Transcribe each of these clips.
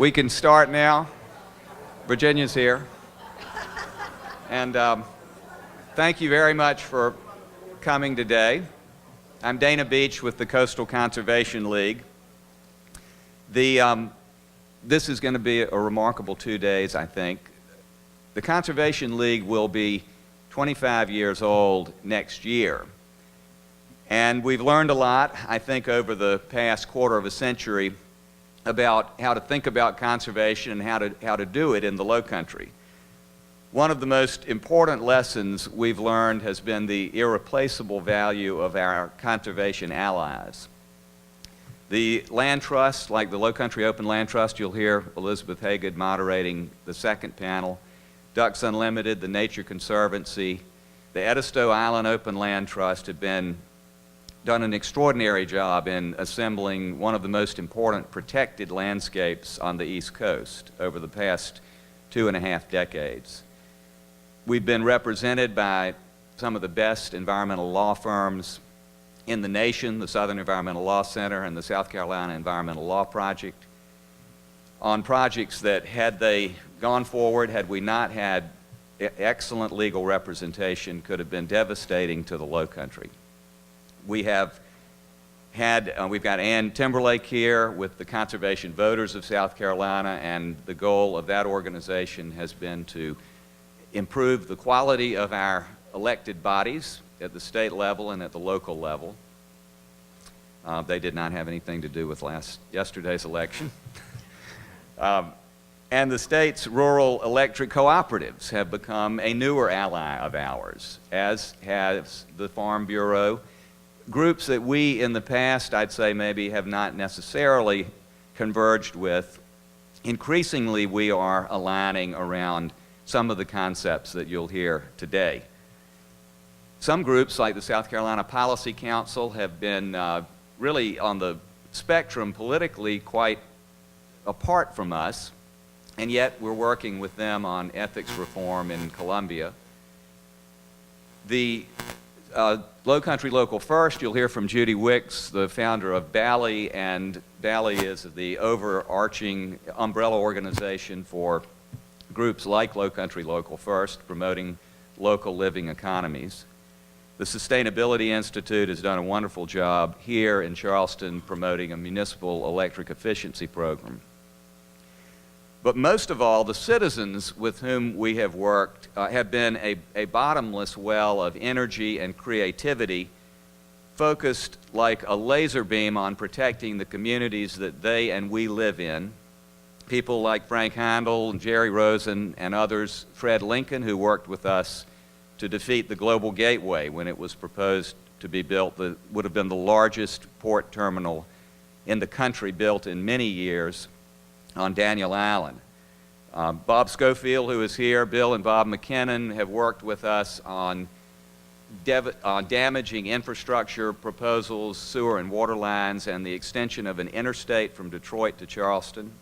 We can start now. Virginia's here. And thank you very much for coming today. I'm Dana Beach with the Coastal Conservation League. This is going to be a remarkable 2 days, I think. The Conservation League will be 25 years old next year. And we've learned a lot, I think, over the past quarter of a century about how to think about conservation and how to do it in the Lowcountry. One of the most important lessons we've learned has been the irreplaceable value of our conservation allies. The land trusts, like the Lowcountry Open Land Trust, you'll hear Elizabeth Haygood moderating the second panel, Ducks Unlimited, the Nature Conservancy, the Edisto Island Open Land Trust have done an extraordinary job in assembling one of the most important protected landscapes on the East Coast over the past 2.5 decades. We've been represented by some of the best environmental law firms in the nation, the Southern Environmental Law Center and the South Carolina Environmental Law Project, on projects that, had they gone forward, had we not had excellent legal representation, could have been devastating to the Lowcountry. We've got Ann Timberlake here with the Conservation Voters of South Carolina, and the goal of that organization has been to improve the quality of our elected bodies at the state level and at the local level. They did not have anything to do with yesterday's election. And the state's rural electric cooperatives have become a newer ally of ours, as has the Farm Bureau. Groups that we in the past, I'd say, maybe have not necessarily converged with. Increasingly, we are aligning around some of the concepts that you'll hear today. Some groups, like the South Carolina Policy Council, have been really on the spectrum politically quite apart from us, and yet we're working with them on ethics reform in Columbia. The Lowcountry Local First, you'll hear from Judy Wicks, the founder of BALI, and BALI is the overarching umbrella organization for groups like Lowcountry Local First, promoting local living economies. The Sustainability Institute has done a wonderful job here in Charleston promoting a municipal electric efficiency program. But most of all, the citizens with whom we have worked have been a bottomless well of energy and creativity, focused like a laser beam on protecting the communities that they and we live in. People like Frank Heindel and Jerry Rosen and others, Fred Lincoln, who worked with us to defeat the Global Gateway when it was proposed to be built, that would have been the largest port terminal in the country, built in many years on Daniel Island. Bob Schofield, who is here, Bill and Bob McKinnon have worked with us on damaging infrastructure proposals, sewer and water lines, and the extension of an interstate from Detroit to Charleston.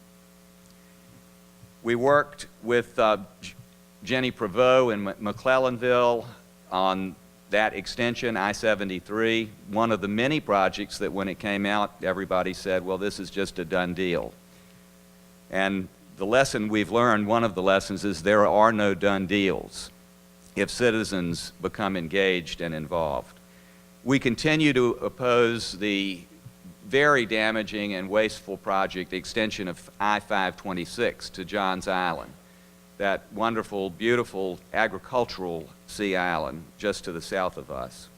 We worked with Jenny Prevost in McClellanville on that extension, I-73, one of the many projects that when it came out, everybody said, well, this is just a done deal. And the lesson we've learned, one of the lessons, is there are no done deals if citizens become engaged and involved. We continue to oppose the very damaging and wasteful project extension of I-526 to Johns Island, that wonderful, beautiful agricultural sea island just to the south of us.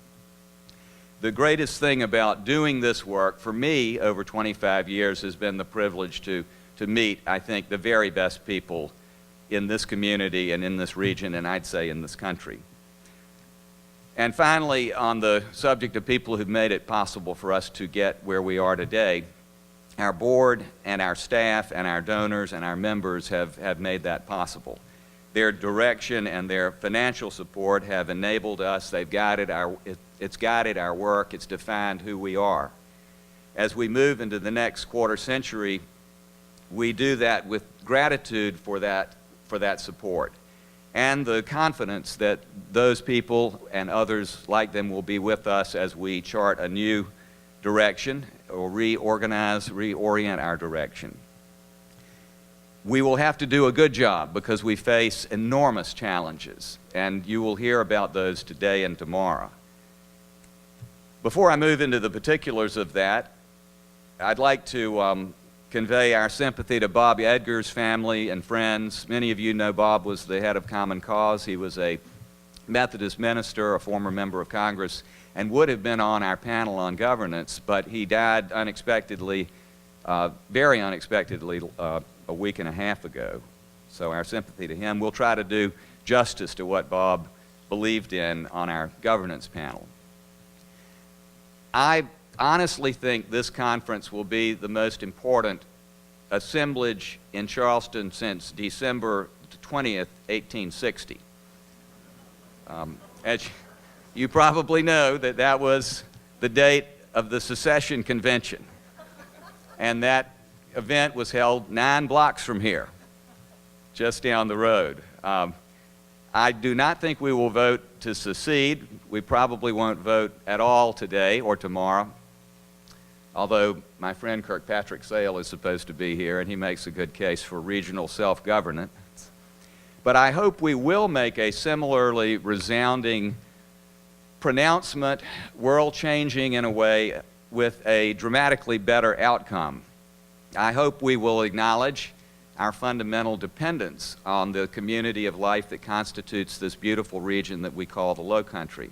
The greatest thing about doing this work for me over 25 years has been the privilege to meet, I think, the very best people in this community and in this region, and I'd say in this country. And finally, on the subject of people who've made it possible for us to get where we are today, our board and our staff and our donors and our members have made that possible. Their direction and their financial support have enabled us. It's guided our work. It's defined who we are. As we move into the next quarter century, we do that with gratitude for that support and the confidence that those people and others like them will be with us as we chart a new direction or reorganize, reorient our direction. we will have to do a good job because we face enormous challenges, and you will hear about those today and tomorrow. Before I move into the particulars of that, I'd like to convey our sympathy to Bob Edgar's family and friends. Many of you know Bob was the head of Common Cause. He was a Methodist minister, a former member of Congress, and would have been on our panel on governance, but he died unexpectedly, very unexpectedly, a week and a half ago. So our sympathy to him. We'll try to do justice to what Bob believed in on our governance panel. I honestly think this conference will be the most important assemblage in Charleston since December 20th, 1860. As you probably know, that was the date of the Secession Convention, and that event was held 9 blocks from here, just down the road. I do not think we will vote to secede. We probably won't vote at all today or tomorrow, although my friend Kirkpatrick Sale is supposed to be here, and he makes a good case for regional self-governance. But I hope we will make a similarly resounding pronouncement, world-changing in a way, with a dramatically better outcome. I hope we will acknowledge our fundamental dependence on the community of life that constitutes this beautiful region that we call the Lowcountry,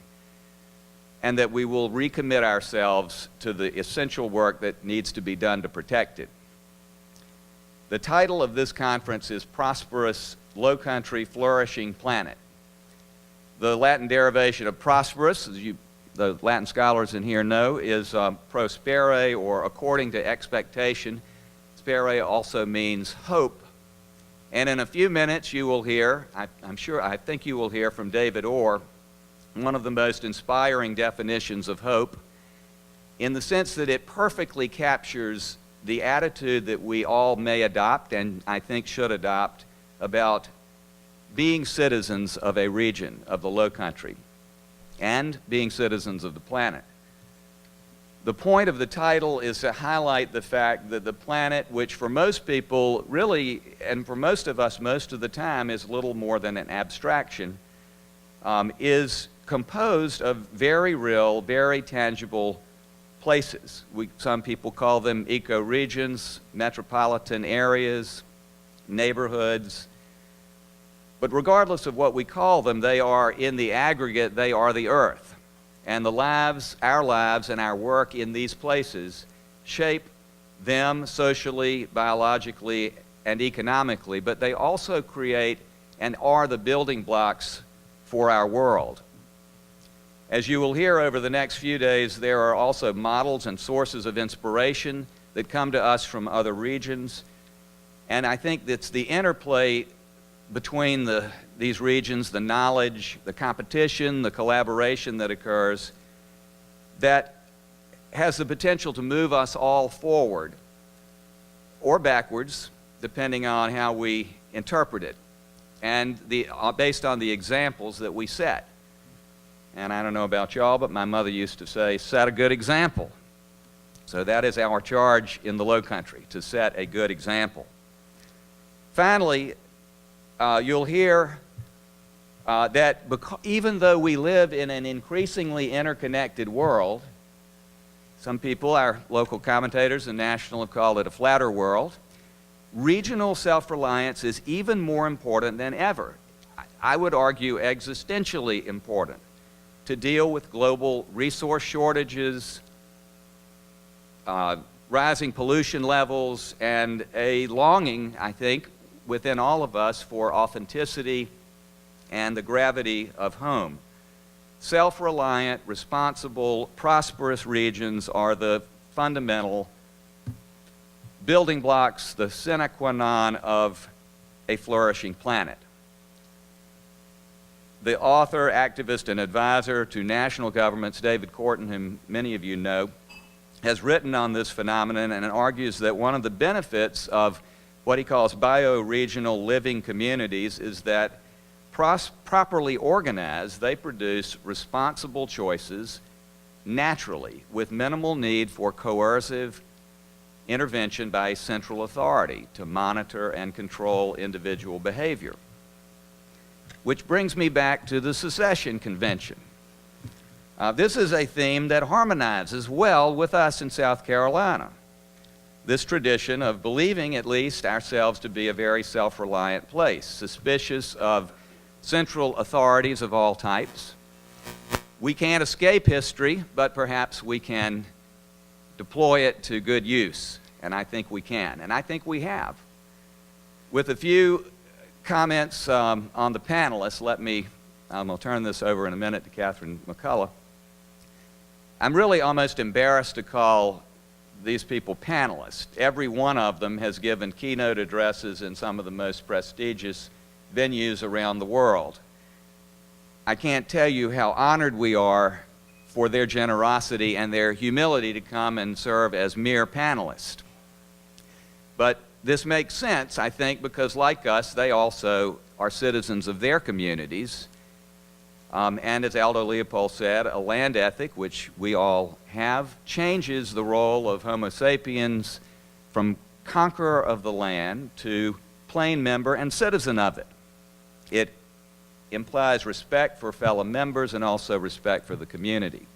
and that we will recommit ourselves to the essential work that needs to be done to protect it. The title of this conference is Prosperous, Lowcountry, Flourishing Planet. The Latin derivation of prosperous, as the Latin scholars in here know, is prospere, or according to expectation. Spere also means hope. And in a few minutes you will hear, I think you will hear from David Orr, one of the most inspiring definitions of hope, in the sense that it perfectly captures the attitude that we all may adopt, and I think should adopt, about being citizens of a region of the Lowcountry and being citizens of the planet. The point of the title is to highlight the fact that the planet, which for most people really, and for most of us most of the time, is little more than an abstraction, is composed of very real, very tangible places. Some people call them ecoregions, metropolitan areas, neighborhoods. But regardless of what we call them, they are, in the aggregate, they are the earth. And the lives, our lives and our work in these places shape them socially, biologically, and economically, but they also create and are the building blocks for our world. As you will hear over the next few days, there are also models and sources of inspiration that come to us from other regions, and I think that's the interplay between these regions, the knowledge, the competition, the collaboration that occurs, that has the potential to move us all forward or backwards, depending on how we interpret it, and based on the examples that we set. And I don't know about y'all, but my mother used to say, set a good example. So that is our charge in the Lowcountry, to set a good example. Finally, you'll hear that even though we live in an increasingly interconnected world, some people, our local commentators and national, have called it a flatter world, regional self-reliance is even more important than ever. I would argue existentially important to deal with global resource shortages, rising pollution levels, and a longing, I think, within all of us for authenticity and the gravity of home. Self-reliant, responsible, prosperous regions are the fundamental building blocks, the sine qua non of a flourishing planet. The author, activist, and advisor to national governments, David Korten, whom many of you know, has written on this phenomenon and argues that one of the benefits of what he calls bioregional living communities is that properly organized, they produce responsible choices naturally with minimal need for coercive intervention by a central authority to monitor and control individual behavior. Which brings me back to the Secession Convention. This is a theme that harmonizes well with us in South Carolina. This tradition of believing, at least, ourselves to be a very self-reliant place, suspicious of central authorities of all types. We can't escape history, but perhaps we can deploy it to good use, and I think we can, and I think we have. With a few comments on the panelists, I'll turn this over in a minute to Catherine McCullough. I'm really almost embarrassed to call these people panelists. Every one of them has given keynote addresses in some of the most prestigious venues around the world. I can't tell you how honored we are for their generosity and their humility to come and serve as mere panelists. But this makes sense, I think, because like us, they also are citizens of their communities. And as Aldo Leopold said, a land ethic, which we all have, changes the role of Homo sapiens from conqueror of the land to plain member and citizen of it. It implies respect for fellow members and also respect for the community.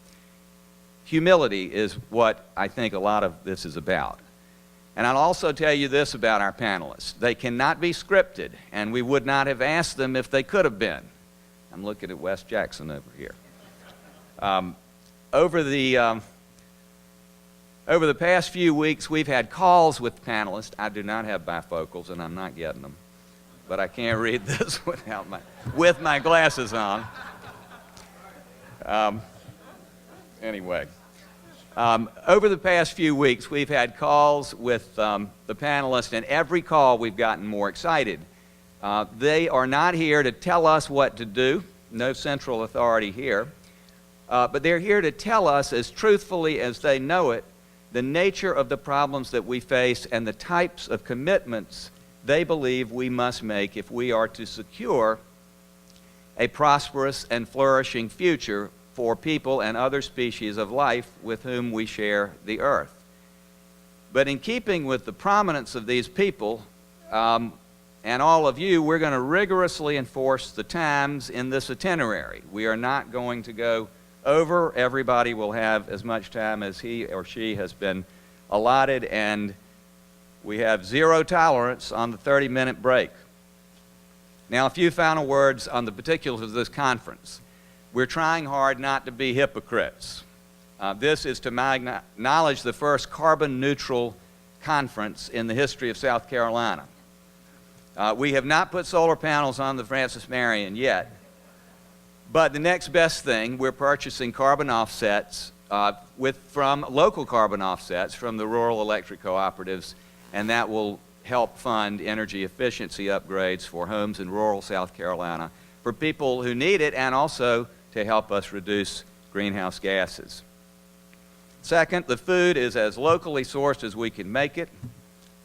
Humility is what I think a lot of this is about. And I'll also tell you this about our panelists. They cannot be scripted, and we would not have asked them if they could have been. I'm looking at Wes Jackson over here. Over the past few weeks, we've had calls with panelists. I do not have bifocals, and I'm not getting them. But I can't read this with my glasses on. Anyway. Over the past few weeks, we've had calls with the panelists, and every call we've gotten more excited. They are not here to tell us what to do, no central authority here, but they're here to tell us as truthfully as they know it the nature of the problems that we face and the types of commitments they believe we must make if we are to secure a prosperous and flourishing future for people and other species of life with whom we share the earth. But in keeping with the prominence of these people, and all of you, we're going to rigorously enforce the times in this itinerary. We are not going to go over. Everybody will have as much time as he or she has been allotted, and we have zero tolerance on the 30-minute break. Now, a few final words on the particulars of this conference. We're trying hard not to be hypocrites. This is, to my knowledge, the first carbon-neutral conference in the history of South Carolina. We have not put solar panels on the Francis Marion yet, but the next best thing, we're purchasing carbon offsets from local carbon offsets from the rural electric cooperatives, and that will help fund energy efficiency upgrades for homes in rural South Carolina for people who need it, and also to help us reduce greenhouse gases. Second, the food is as locally sourced as we can make it.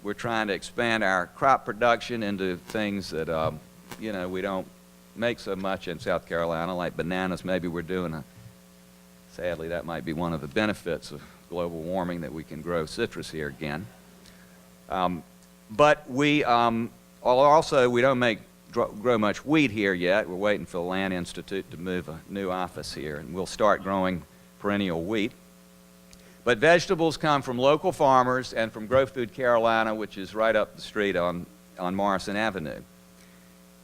We're trying to expand our crop production into things that, we don't make so much in South Carolina, like bananas. Maybe we're doing sadly, that might be one of the benefits of global warming, that we can grow citrus here again. But we don't grow much wheat here yet. We're waiting for the Land Institute to move a new office here, and we'll start growing perennial wheat. But vegetables come from local farmers and from Grow Food Carolina, which is right up the street on Morrison Avenue.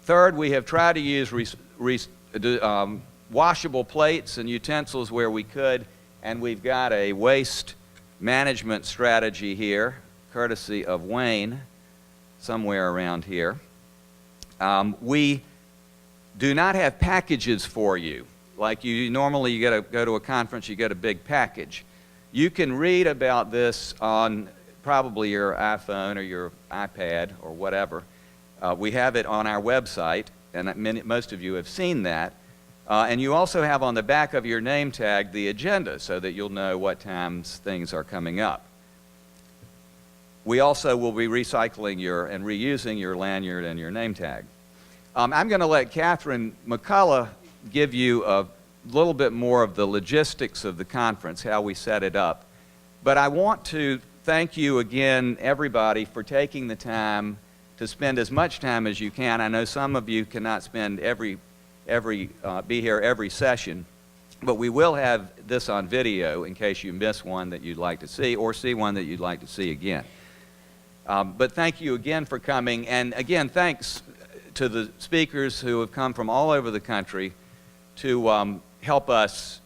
Third, we have tried to use washable plates and utensils where we could, and we've got a waste management strategy here, courtesy of Wayne, somewhere around here. We do not have packages for you. Like you normally go to a conference, you get a big package. You can read about this on probably your iPhone or your iPad or whatever. We have it on our website, and most of you have seen that. And you also have on the back of your name tag the agenda so that you'll know what times things are coming up. We also will be recycling and reusing your lanyard and your name tag. I'm going to let Catherine McCullough give you a little bit more of the logistics of the conference, how we set it up. But I want to thank you again, everybody, for taking the time to spend as much time as you can. I know some of you cannot spend be here every session, but we will have this on video in case you miss one that you'd like to see or see one that you'd like to see again. But thank you again for coming, and again, thanks to the speakers who have come from all over the country to help us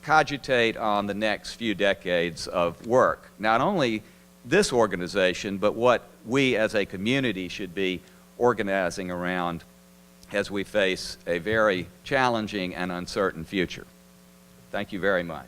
cogitate on the next few decades of work. Not only this organization, but what we as a community should be organizing around as we face a very challenging and uncertain future. Thank you very much.